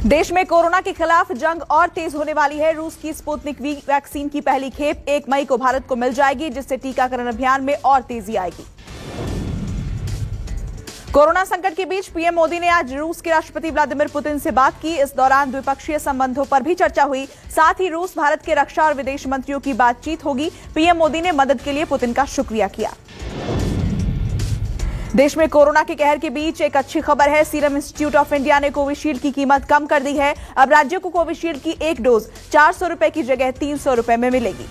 देश में कोरोना के खिलाफ जंग और तेज होने वाली है। रूस की स्पुतनिक वी वैक्सीन की पहली खेप 1 मई को भारत को मिल जाएगी, जिससे टीकाकरण अभियान में और तेजी आएगी। कोरोना संकट के बीच पीएम मोदी ने आज रूस के राष्ट्रपति व्लादिमीर पुतिन से बात की। इस दौरान द्विपक्षीय संबंधों पर भी चर्चा हुई। साथ ही रूस भारत के रक्षा और विदेश मंत्रियों की बातचीत होगी। पीएम मोदी ने मदद के लिए पुतिन का शुक्रिया किया। देश में कोरोना के कहर के बीच एक अच्छी खबर है। सीरम इंस्टीट्यूट ऑफ इंडिया ने कोविशील्ड की कीमत कम कर दी है। अब राज्यों को कोविशील्ड की एक डोज 400 रुपए की जगह 300 रुपए में मिलेगी।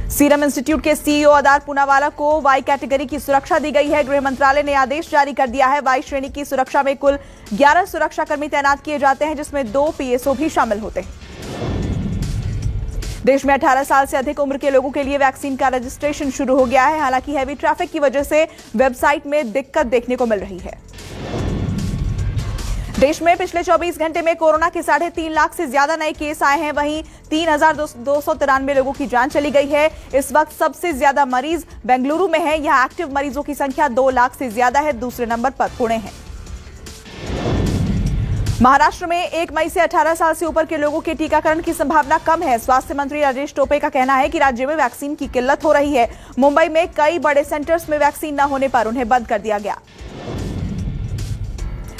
सीरम इंस्टीट्यूट के सीईओ अदार पूनावाला को वाई कैटेगरी की सुरक्षा दी गई है। गृह मंत्रालय ने आदेश जारी कर दिया है। वाई श्रेणी की सुरक्षा में कुल 11 सुरक्षाकर्मी तैनात किए जाते हैं, जिसमें 2 पीएसओ भी शामिल होते हैं। देश में 18 साल से अधिक उम्र के लोगों के लिए वैक्सीन का रजिस्ट्रेशन शुरू हो गया है। हालांकि हैवी ट्रैफिक की वजह से वेबसाइट में दिक्कत देखने को मिल रही है। देश में पिछले 24 घंटे में कोरोना के 3.5 लाख से ज्यादा नए केस आए हैं। वहीं 3,293 लोगों की जान चली गई है। इस वक्त सबसे ज्यादा मरीज बेंगलुरु में है। यहां एक्टिव मरीजों की संख्या 2 लाख से ज्यादा है। दूसरे नंबर पर पुणे है। महाराष्ट्र में 1 मई से 18 साल से ऊपर के लोगों के टीकाकरण की संभावना कम है। स्वास्थ्य मंत्री राजेश टोपे का कहना है कि राज्य में वैक्सीन की किल्लत हो रही है। मुंबई में कई बड़े सेंटर्स में वैक्सीन न होने पर उन्हें बंद कर दिया गया।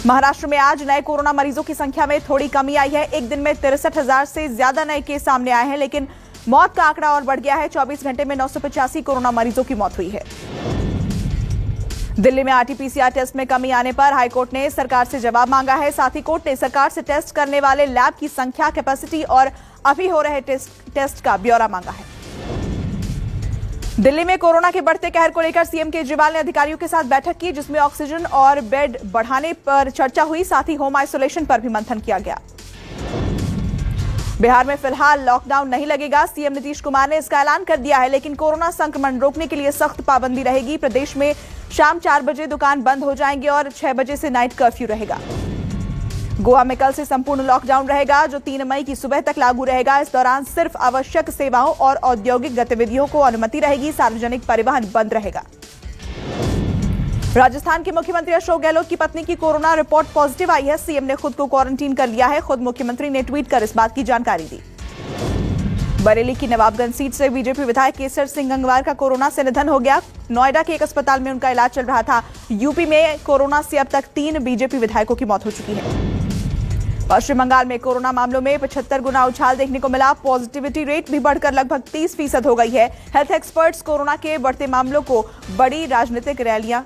महाराष्ट्र में आज नए कोरोना मरीजों की संख्या में थोड़ी कमी आई है। एक दिन में 63,000 से ज्यादा नए केस सामने आए हैं, लेकिन मौत का आंकड़ा और बढ़ गया है। 24 घंटे में 985 कोरोना मरीजों की मौत हुई है। दिल्ली में आरटी-पीसीआर टेस्ट में कमी आने पर हाईकोर्ट ने सरकार से जवाब मांगा है। साथ ही कोर्ट ने सरकार से टेस्ट करने वाले लैब की संख्या, कैपेसिटी और अभी हो रहे टेस्ट का ब्यौरा मांगा है। दिल्ली में कोरोना के बढ़ते कहर को लेकर सीएम केजरीवाल ने अधिकारियों के साथ बैठक की, जिसमें ऑक्सीजन और बेड बढ़ाने पर चर्चा हुई। साथ ही होम आइसोलेशन पर भी मंथन किया गया। बिहार में फिलहाल लॉकडाउन नहीं लगेगा। सीएम नीतीश कुमार ने इसका ऐलान कर दिया है, लेकिन कोरोना संक्रमण रोकने के लिए सख्त पाबंदी रहेगी। प्रदेश में शाम 4 बजे दुकान बंद हो जाएंगे और 6 बजे से नाइट कर्फ्यू रहेगा। गोवा में कल से संपूर्ण लॉकडाउन रहेगा, जो 3 मई की सुबह तक लागू रहेगा। इस दौरान सिर्फ आवश्यक सेवाओं और औद्योगिक गतिविधियों को अनुमति रहेगी। सार्वजनिक परिवहन बंद रहेगा। राजस्थान के मुख्यमंत्री अशोक गहलोत की पत्नी की कोरोना रिपोर्ट पॉजिटिव आई है। सीएम ने खुद को क्वारंटीन कर लिया है। खुद मुख्यमंत्री ने ट्वीट कर इस बात की जानकारी दी। बरेली की नवाबगंज सीट से बीजेपी विधायक केसर सिंह गंगवार का कोरोना से निधन हो गया। नोएडा के एक अस्पताल में उनका इलाज चल रहा था। यूपी में कोरोना से अब तक 3 बीजेपी विधायकों की मौत हो चुकी है। पश्चिम बंगाल में कोरोना मामलों में 75 गुना उछाल देखने को मिला। पॉजिटिविटी रेट भी बढ़कर लगभग 30% हो गई है। हेल्थ एक्सपर्ट्स कोरोना के बढ़ते मामलों को बड़ी राजनीतिक रैलियां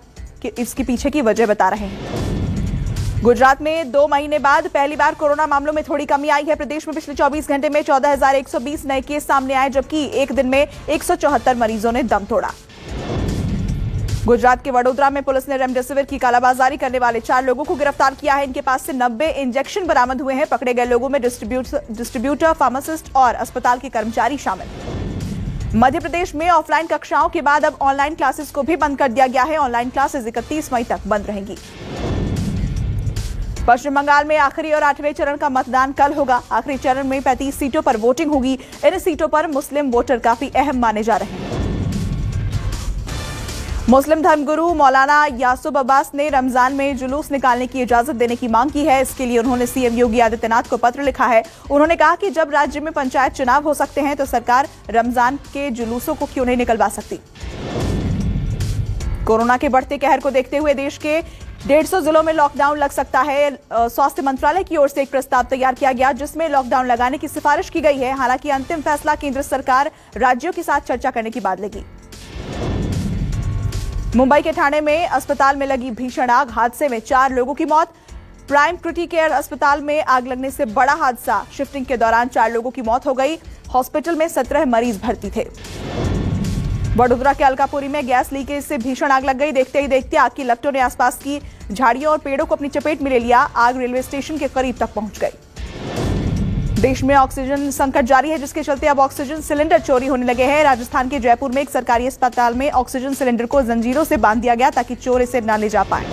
इसके पीछे की वजह बता रहे हैं। गुजरात में 2 महीने बाद पहली बार कोरोना मामलों में थोड़ी कमी आई है। प्रदेश में पिछले 24 घंटे में 14,120 नए केस सामने आए, जबकि एक दिन में 174 मरीजों ने दम तोड़ा। गुजरात के वडोदरा में पुलिस ने रेमडेसिविर की कालाबाजारी करने वाले 4 लोगों को गिरफ्तार किया है। इनके पास से 90 इंजेक्शन बरामद हुए हैं। पकड़े गए लोगों में डिस्ट्रीब्यूटर, फार्मासिस्ट और अस्पताल के कर्मचारी शामिल। मध्य प्रदेश में ऑफलाइन कक्षाओं के बाद अब ऑनलाइन क्लासेस को भी बंद कर दिया गया है। ऑनलाइन क्लासेस 31 मई तक बंद रहेंगी। पश्चिम बंगाल में आखिरी और 8वें चरण का मतदान कल होगा। आखिरी चरण में 35 सीटों पर वोटिंग होगी। इन सीटों पर मुस्लिम वोटर काफी अहम माने जा रहे हैं। मुस्लिम धर्मगुरु मौलाना यासूब अब्बास ने रमजान में जुलूस निकालने की इजाजत देने की मांग की है। इसके लिए उन्होंने सीएम योगी आदित्यनाथ को पत्र लिखा है। उन्होंने कहा कि जब राज्य में पंचायत चुनाव हो सकते हैं, तो सरकार रमजान के जुलूसों को क्यों नहीं निकलवा सकती। कोरोना के बढ़ते कहर को देखते हुए देश के 150 जिलों में लॉकडाउन लग सकता है। स्वास्थ्य मंत्रालय की ओर से एक प्रस्ताव तैयार किया गया, जिसमें लॉकडाउन लगाने की सिफारिश की गई है। हालांकि अंतिम फैसला केंद्र सरकार राज्यों के साथ चर्चा करने के बाद लेगी। मुंबई के ठाणे में अस्पताल में लगी भीषण आग। हादसे में 4 लोगों की मौत। प्राइम क्रिटिकेयर अस्पताल में आग लगने से बड़ा हादसा। शिफ्टिंग के दौरान 4 लोगों की मौत हो गई। हॉस्पिटल में 17 मरीज भर्ती थे। वडोदरा के अलकापुरी में गैस लीकेज से भीषण आग लग गई। देखते ही देखते आग की लपटों ने आसपास की झाड़ियों और पेड़ों को अपनी चपेट में ले लिया। आग रेलवे स्टेशन के करीब तक पहुंच गई। देश में ऑक्सीजन संकट जारी है, जिसके चलते अब ऑक्सीजन सिलेंडर चोरी होने लगे हैं। राजस्थान के जयपुर में एक सरकारी अस्पताल में ऑक्सीजन सिलेंडर को जंजीरों से बांध दिया गया, ताकि चोर इसे न ले जा पाए।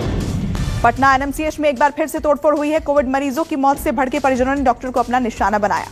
पटना एनएमसीएच में एक बार फिर से तोड़फोड़ हुई है। कोविड मरीजों की मौत से भड़के परिजनों ने डॉक्टर को अपना निशाना बनाया।